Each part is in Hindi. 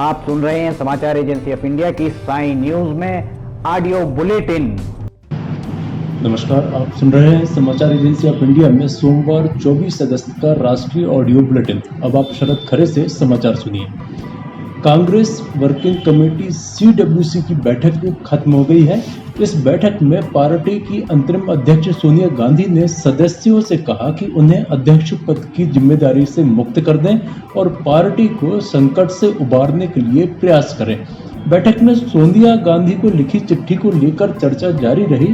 आप सुन रहे हैं समाचार एजेंसी ऑफ इंडिया की साई न्यूज में ऑडियो बुलेटिन। नमस्कार, आप सुन रहे हैं समाचार एजेंसी ऑफ इंडिया में सोमवार 24 अगस्त का राष्ट्रीय ऑडियो बुलेटिन। अब आप शरद खरे से समाचार सुनिए। कांग्रेस वर्किंग कमेटी CWC की बैठक खत्म हो गई है। इस बैठक में पार्टी की अंतरिम अध्यक्ष सोनिया गांधी ने सदस्यों से कहा कि उन्हें अध्यक्ष पद की जिम्मेदारी से मुक्त कर दें और पार्टी को संकट से उबारने के लिए प्रयास करें। बैठक में सोनिया गांधी को लिखी चिट्ठी को लेकर चर्चा जारी रही।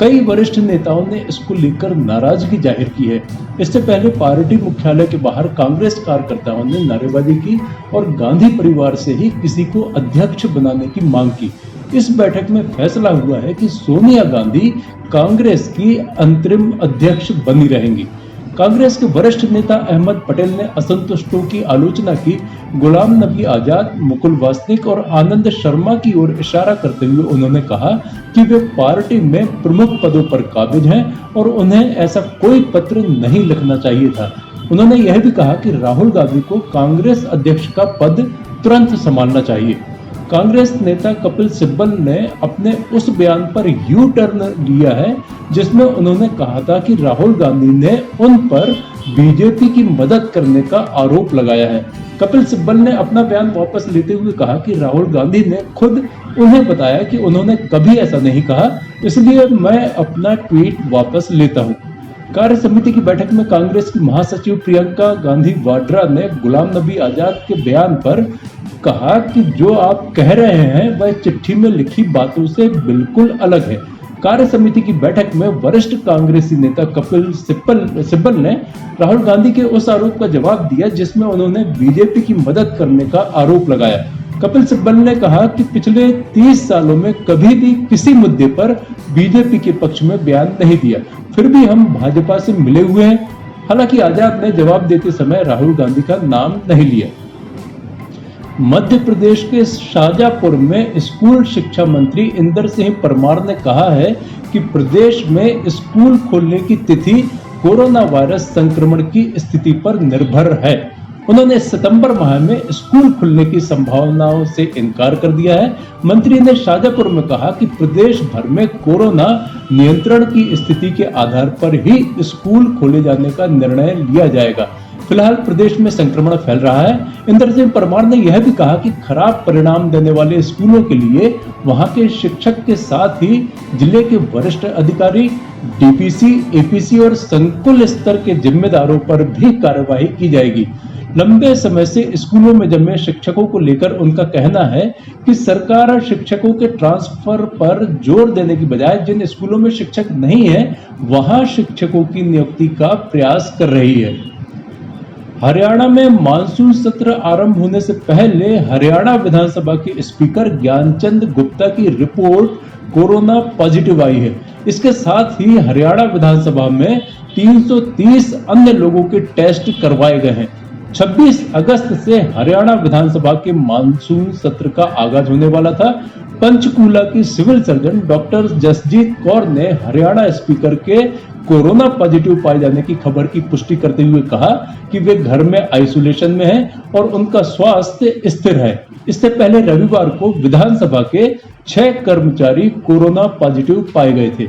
कई वरिष्ठ नेताओं ने इसको लेकर नाराजगी जाहिर की है। इससे पहले पार्टी मुख्यालय के बाहर कांग्रेस कार्यकर्ताओं ने नारेबाजी की और गांधी परिवार से ही किसी को अध्यक्ष बनाने की मांग की। इस बैठक में फैसला हुआ है कि सोनिया गांधी कांग्रेस की अंतरिम अध्यक्ष बनी रहेंगी। कांग्रेस के वरिष्ठ नेता अहमद पटेल ने असंतुष्टों की आलोचना की। गुलाम नबी आजाद, मुकुल वासनिक और आनंद शर्मा की ओर इशारा करते हुए उन्होंने कहा कि वे पार्टी में प्रमुख पदों पर काबिज हैं और उन्हें ऐसा कोई पत्र नहीं लिखना चाहिए था। उन्होंने यह भी कहा कि राहुल गांधी को कांग्रेस अध्यक्ष का पद तुरंत संभालना चाहिए। कांग्रेस नेता कपिल सिब्बल ने अपने उस बयान पर यू टर्न लिया है जिसमें उन्होंने कहा था कि राहुल गांधी ने उन पर बीजेपी की मदद करने का आरोप लगाया है। कपिल सिब्बल ने अपना बयान वापस लेते हुए कहा कि राहुल गांधी ने खुद उन्हें बताया कि उन्होंने कभी ऐसा नहीं कहा, इसलिए मैं अपना ट्वीट वापस लेता हूं। कार्य समिति की बैठक में कांग्रेस की महासचिव प्रियंका गांधी वाड्रा ने गुलाम नबी आजाद के बयान पर कहा कि जो आप कह रहे हैं वह चिट्ठी में लिखी बातों से बिल्कुल अलग है। कार्य समिति की बैठक में वरिष्ठ कांग्रेसी नेता कपिल सिब्बल ने राहुल गांधी के उस आरोप का जवाब दिया जिसमें उन्होंने बीजेपी की मदद करने का आरोप लगाया। कपिल सिब्बल ने कहा कि पिछले 30 सालों में कभी भी किसी मुद्दे पर बीजेपी के पक्ष में बयान नहीं दिया, फिर भी हम भाजपा से मिले हुए हैं। हालांकि आजाद ने जवाब देते समय राहुल गांधी का नाम नहीं लिया। मध्य प्रदेश के शाजापुर में स्कूल शिक्षा मंत्री इंदर सिंह परमार ने कहा है कि प्रदेश में स्कूल खोलने की तिथि कोरोना वायरस संक्रमण की स्थिति पर निर्भर है। उन्होंने सितंबर माह में स्कूल खुलने की संभावनाओं से इनकार कर दिया है। मंत्री ने शाजापुर में कहा कि प्रदेश भर में कोरोना नियंत्रण की स्थिति के आधार पर ही स्कूल खोले जाने का निर्णय लिया जाएगा। फिलहाल प्रदेश में संक्रमण फैल रहा है। इंदर सिंह परमार ने यह भी कहा कि खराब परिणाम देने वाले स्कूलों के लिए वहां के शिक्षक के साथ ही जिले के वरिष्ठ अधिकारी, DPC, APC और संकुल स्तर के जिम्मेदारों पर भी कार्रवाई की जाएगी। लंबे समय से स्कूलों में जमे शिक्षकों को लेकर उनका कहना है कि सरकार शिक्षकों के ट्रांसफर पर जोर देने की बजाय जिन स्कूलों में शिक्षक नहीं है वहां शिक्षकों की नियुक्ति का प्रयास कर रही है। हरियाणा में मानसून सत्र आरंभ होने से पहले हरियाणा विधानसभा के स्पीकर ज्ञानचंद गुप्ता की रिपोर्ट कोरोना पॉजिटिव आई है। इसके साथ ही हरियाणा विधानसभा में 330 अन्य लोगों के टेस्ट करवाए गए हैं। 26 अगस्त से हरियाणा विधानसभा के मानसून सत्र का आगाज होने वाला था। पंचकूला की civil surgeon doctor Jasjit Kaur ने हरियाणा स्पीकर के कोरोना पॉजिटिव पाए जाने की खबर की पुष्टि करते हुए कहा कि वे घर में आइसोलेशन में हैं और उनका स्वास्थ्य स्थिर है। इससे पहले रविवार को विधानसभा के 6 कर्मचारी कोरोना पॉजिटिव पाए गए थे।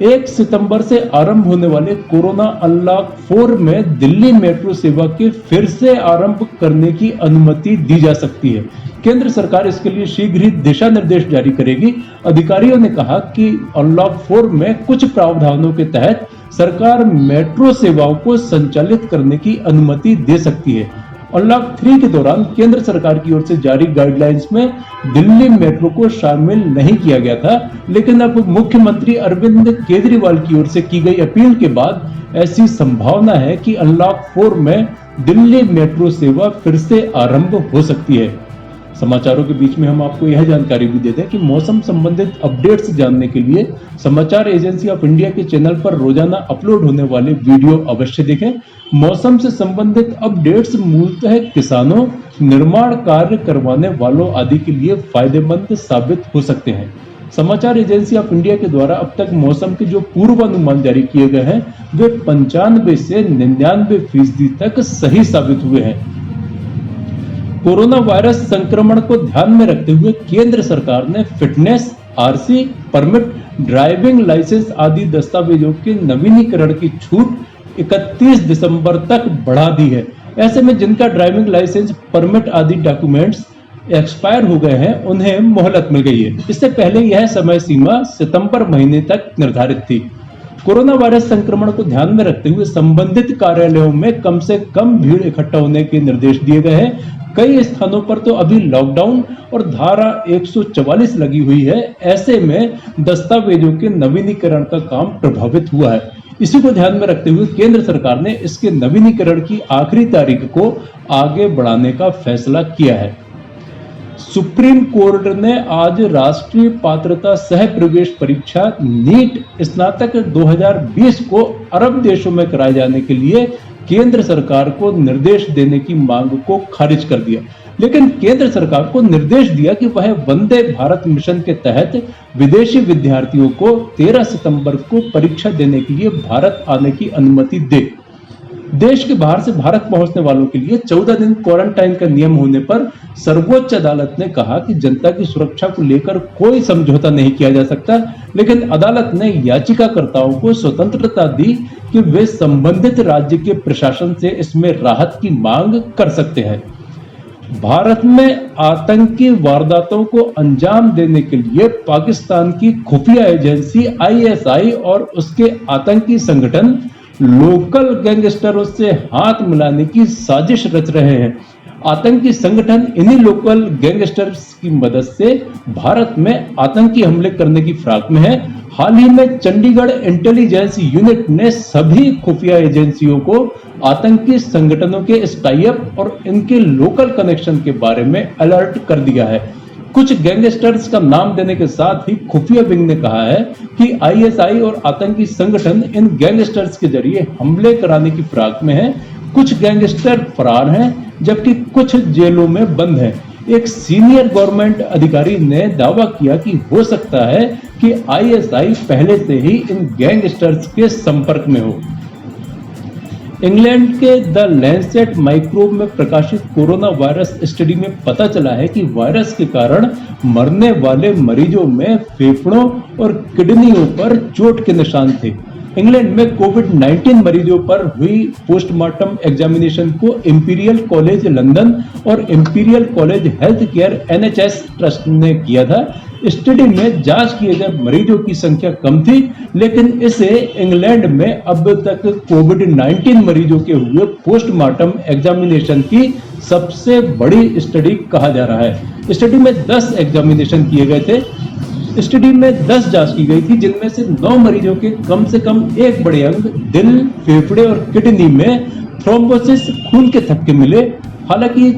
1 सितंबर से आरंभ होने वाले कोरोना अनलॉक 4 में दिल्ली मेट्रो सेवा के फिर से आरंभ करने की अनुमति दी जा सकती है। केंद्र सरकार इसके लिए शीघ्र ही दिशा निर्देश जारी करेगी। अधिकारियों ने कहा कि अनलॉक 4 में कुछ प्रावधानों के तहत सरकार मेट्रो सेवाओं को संचालित करने की अनुमति दे सकती है। अनलॉक 3 के दौरान केंद्र सरकार की ओर से जारी गाइडलाइंस में दिल्ली मेट्रो को शामिल नहीं किया गया था, लेकिन अब मुख्यमंत्री अरविंद केजरीवाल की ओर से की गई अपील के बाद ऐसी संभावना है कि अनलॉक 4 में दिल्ली मेट्रो सेवा फिर से आरंभ हो सकती है। समाचारों के बीच में हम आपको यह जानकारी भी दे दें कि मौसम संबंधित अपडेट्स जानने के लिए समाचार एजेंसी ऑफ इंडिया के चैनल पर रोजाना अपलोड होने वाले वीडियो अवश्य देखें। मौसम से संबंधित अपडेट्स मूलतः किसानों, निर्माण कार्य करवाने वालों आदि के लिए फायदेमंद साबित हो सकते हैं। समाचार एजेंसी ऑफ इंडिया के द्वारा अब तक मौसम के जो पूर्वानुमान जारी किए गए हैं वे 95 से 99% तक सही साबित हुए हैं। कोरोना वायरस संक्रमण को ध्यान में रखते हुए केंद्र सरकार ने fitness, RC, permit, driving licence आदि दस्तावेजों के नवीनीकरण की छूट 31 दिसंबर तक बढ़ा दी है। ऐसे में जिनका ड्राइविंग लाइसेंस, परमिट आदि डॉक्यूमेंट्स एक्सपायर हो गए हैं, उन्हें मोहलत मिल गई है। इससे पहले यह समय सीमा सितंबर महीने तक निर्धारित थी। कोरोना वायरस संक्रमण को ध्यान में रखते हुए संबंधित कार्यालयों में कम से कम भीड़ इकट्ठा होने के निर्देश दिए गए हैं। कई स्थानों पर तो अभी लॉकडाउन और धारा 144 लगी हुई है। ऐसे में दस्तावेजों के नवीनीकरण का काम प्रभावित हुआ है। इसी को ध्यान में रखते हुए केंद्र सरकार ने इसके नवीनीकरण की आखिरी तारीख को आगे बढ़ाने का फैसला किया है। सुप्रीम कोर्ट ने आज राष्ट्रीय पात्रता सह प्रवेश परीक्षा नीट स्नातक 2020 को अरब देशों में कराए जाने के लिए केंद्र सरकार को निर्देश देने की मांग को खारिज कर दिया। लेकिन केंद्र सरकार को निर्देश दिया कि वह वंदे भारत मिशन के तहत विदेशी विद्यार्थियों को 13 सितंबर को परीक्षा देने के लिए भारत आने की अनुमति दे। देश के बाहर से भारत पहुंचने वालों के लिए 14 दिन क्वारंटाइन का नियम होने पर सर्वोच्च अदालत ने कहा कि जनता की सुरक्षा को लेकर कोई समझौता नहीं किया जा सकता। लेकिन अदालत ने याचिकाकर्ताओं को स्वतंत्रता दी कि वे संबंधित राज्य के प्रशासन से इसमें राहत की मांग कर सकते हैं। भारत में आतंकी वारदातों को अंजाम देने के लिए पाकिस्तान की खुफिया एजेंसी आईएसआई और उसके आतंकी संगठन लोकल गैंगस्टरों से हाथ मिलाने की साजिश रच रहे हैं। आतंकी संगठन इन्हीं लोकल गैंगस्टर्स की मदद से भारत में आतंकी हमले करने की फिराक में है। हाल ही में चंडीगढ़ इंटेलिजेंस यूनिट ने सभी खुफिया एजेंसियों को आतंकी संगठनों के इस टाई अप और इनके लोकल कनेक्शन के बारे में अलर्ट कर दिया है। कुछ गैंगस्टर्स का नाम देने के साथ ही खुफिया विंग ने कहा है कि आईएसआई और आतंकी संगठन इन गैंगस्टर्स के जरिए हमले कराने की फिराक में है। कुछ गैंगस्टर फरार हैं जबकि कुछ जेलों में बंद हैं। एक सीनियर गवर्नमेंट अधिकारी ने दावा किया कि हो सकता है कि आईएसआई पहले से ही इन गैंगस्टर्स के संपर्क में हो। इंग्लैंड के द लैंसेट माइक्रोब में प्रकाशित कोरोना वायरस स्टडी में पता चला है कि वायरस के कारण मरने वाले मरीजों में फेफड़ों और किडनियों पर चोट के निशान थे। इंग्लैंड में कोविड-19 मरीजों पर हुई पोस्टमार्टम एग्जामिनेशन को इंपीरियल कॉलेज लंदन और Imperial College Health Care NHS trust ने किया था। स्टडी में जांच किए गए मरीजों की संख्या कम थी, लेकिन इसे इंग्लैंड में अब तक कोविड-19 मरीजों के हुए पोस्टमार्टम एग्जामिनेशन की सबसे बड़ी स्टडी कहा जा रहा है। स्टडी में 10 एग्जामिनेशन किए गए थे। स्टडी में 10 जांच की गई थी, जिनमें से 9 मरीजों के कम से कम एक बड़े अंग दिल, फेफड़े और किडनी में थ्रोम्बोसिस खून के थक्के मिले। हालांकि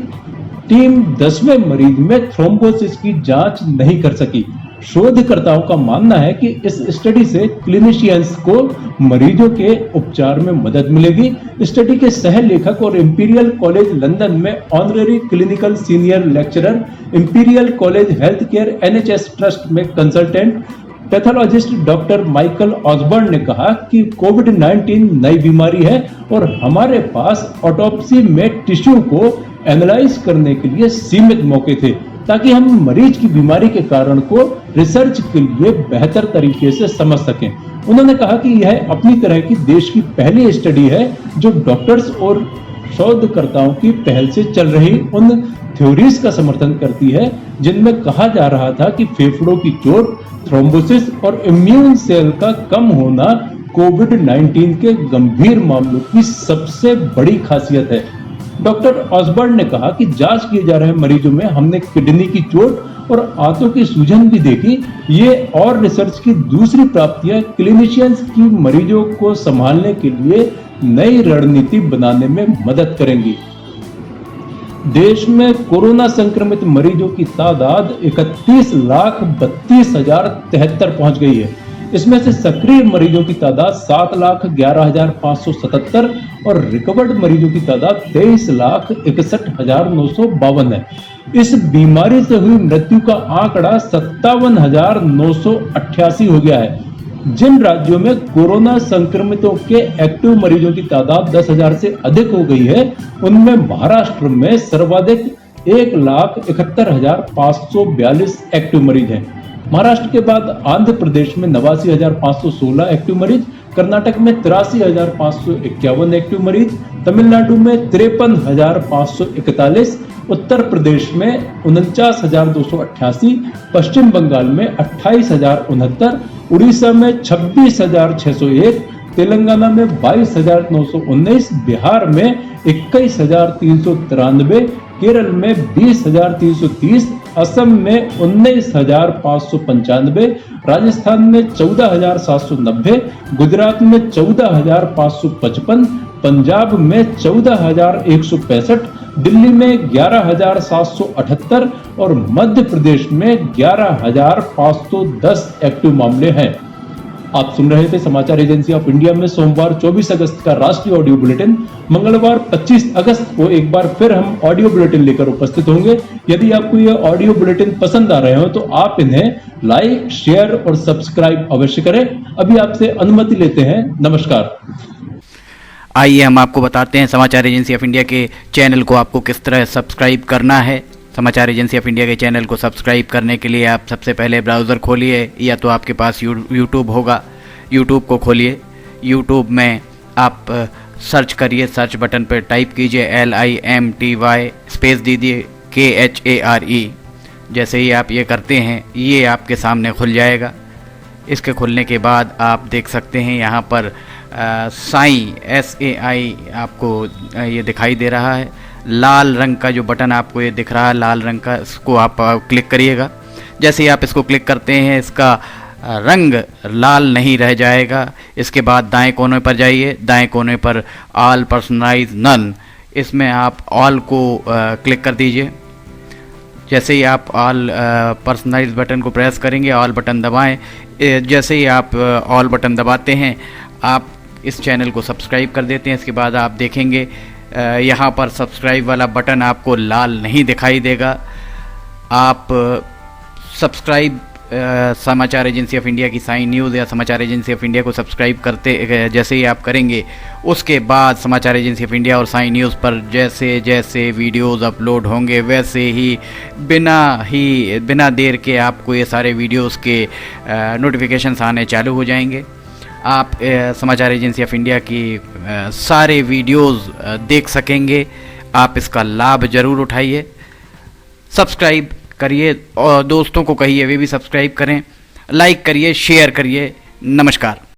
टीम 10वें मरीज में थ्रोम्बोसिस की जांच नहीं कर सकी। शोधकर्ताओं का मानना है कि इस स्टडी से क्लिनिशियंस को मरीजों के उपचार में मदद मिलेगी। स्टडी के सह लेखक और इंपीरियल कॉलेज लंदन में honorary clinical senior lecturer, Imperial College Health Care NHS trust में consultant pathologist doctor Michael Osborne ने कहा कि कोविड-19 नई बीमारी है और हमारे पास ऑटोप्सी में टिश्यू को एनालाइज करने के लिए सीमित मौके थे, ताकि हम मरीज की बीमारी के कारण को रिसर्च के लिए बेहतर तरीके से समझ सकें। उन्होंने कहा कि यह अपनी तरह की देश की पहली स्टडी है जो डॉक्टर्स और शोधकर्ताओं की पहल से चल रही उन थ्योरीज का समर्थन करती है जिनमें कहा जा रहा था कि फेफड़ों की चोट, थ्रोम्बोसिस और इम्यून सेल का कम होना कोविड-19 के गंभीर मामलों की सबसे बड़ी खासियत है। डॉक्टर ऑसबर्न ने कहा कि जांच किए जा रहे मरीजों में हमने किडनी की चोट और आंतों की सूजन भी देखी। ये और रिसर्च की दूसरी प्राप्तियां क्लिनिशियंस की मरीजों को संभालने के लिए नई रणनीति बनाने में मदद करेंगी। देश में कोरोना संक्रमित मरीजों की तादाद 31,32,073 पहुंच गई है। इसमें से सक्रिय मरीजों की तादाद 7,11,577 और रिकवर्ड मरीजों की तादाद 23,61,952 है। इस बीमारी से हुई मृत्यु का आंकड़ा 57,988 हो गया है। जिन राज्यों में कोरोना संक्रमितों के एक्टिव मरीजों की तादाद 10,000 से अधिक हो गई है, उनमें महाराष्ट्र में सर्वाधिक 1,71,542 एक्टिव मरीज हैं। महाराष्ट्र के बाद आंध्र प्रदेश में 89,516 एक्टिव मरीज, कर्नाटक में 83,551 एक्टिव मरीज, तमिलनाडु में 53,541, उत्तर प्रदेश में 49,288, पश्चिम बंगाल में 28,069, उड़ीसा में 26,601, तेलंगाना में 22,919, बिहार में 21,393, केरल में 20,330, असम में 19,595, राजस्थान में 14,790, गुजरात में 14,555, पंजाब में 14,165, दिल्ली में 11,778 और मध्य प्रदेश में 11,510 एक्टिव मामले हैं। आप सुन रहे थे समाचार एजेंसी ऑफ इंडिया में सोमवार 24 अगस्त का राष्ट्रीय ऑडियो बुलेटिन। मंगलवार 25 अगस्त को एक बार फिर हम ऑडियो बुलेटिन लेकर उपस्थित होंगे। यदि आपको ये ऑडियो बुलेटिन पसंद आ रहे हो तो आप इन्हें लाइक, शेयर और सब्सक्राइब अवश्य करें। अभी आपसे अनुमति लेते हैं। नमस्कार। आइए हम आपको बताते हैं समाचार एजेंसी ऑफ इंडिया के चैनल को आपको किस तरह सब्सक्राइब करना है। समाचार एजेंसी ऑफ इंडिया के चैनल को सब्सक्राइब करने के लिए आप सबसे पहले ब्राउज़र खोलिए, या तो आपके पास यूट्यूब होगा, यूट्यूब को खोलिए। यूट्यूब में आप सर्च करिए, सर्च बटन पर टाइप कीजिए LIMTY स्पेस दीजिए KHARE। जैसे ही आप ये करते हैं ये आपके सामने खुल जाएगा। इसके खुलने के बाद आप देख सकते हैं यहाँ पर साई SAI आपको ये दिखाई दे रहा है। लाल रंग का जो बटन आपको ये दिख रहा है लाल रंग का, इसको आप क्लिक करिएगा। जैसे ही आप इसको क्लिक करते हैं इसका रंग लाल नहीं रह जाएगा। इसके बाद दाएं कोने पर जाइए, दाएं कोने पर ऑल पर्सनलाइज नन, इसमें आप ऑल को क्लिक कर दीजिए। जैसे ही आप ऑल पर्सनलाइज बटन को प्रेस करेंगे, ऑल बटन दबाएं। जैसे ही आप ऑल बटन दबाते हैं आप इस चैनल को सब्सक्राइब कर देते हैं। इसके बाद आप देखेंगे यहाँ पर सब्सक्राइब वाला बटन आपको लाल नहीं दिखाई देगा। आप सब्सक्राइब समाचार एजेंसी ऑफ इंडिया की साइन न्यूज़ या समाचार एजेंसी ऑफ इंडिया को सब्सक्राइब करते जैसे ही आप करेंगे, उसके बाद समाचार एजेंसी ऑफ इंडिया और साइन न्यूज़ पर जैसे जैसे वीडियोस अपलोड होंगे वैसे ही बिना देर के आपको ये सारे वीडियोस के नोटिफिकेशंस आने चालू हो जाएंगे। आप समाचार एजेंसी ऑफ इंडिया की सारे वीडियोस देख सकेंगे। आप इसका लाभ ज़रूर उठाइए, सब्सक्राइब करिए और दोस्तों को कहिए वे भी सब्सक्राइब करें, लाइक करिए, शेयर करिए। नमस्कार।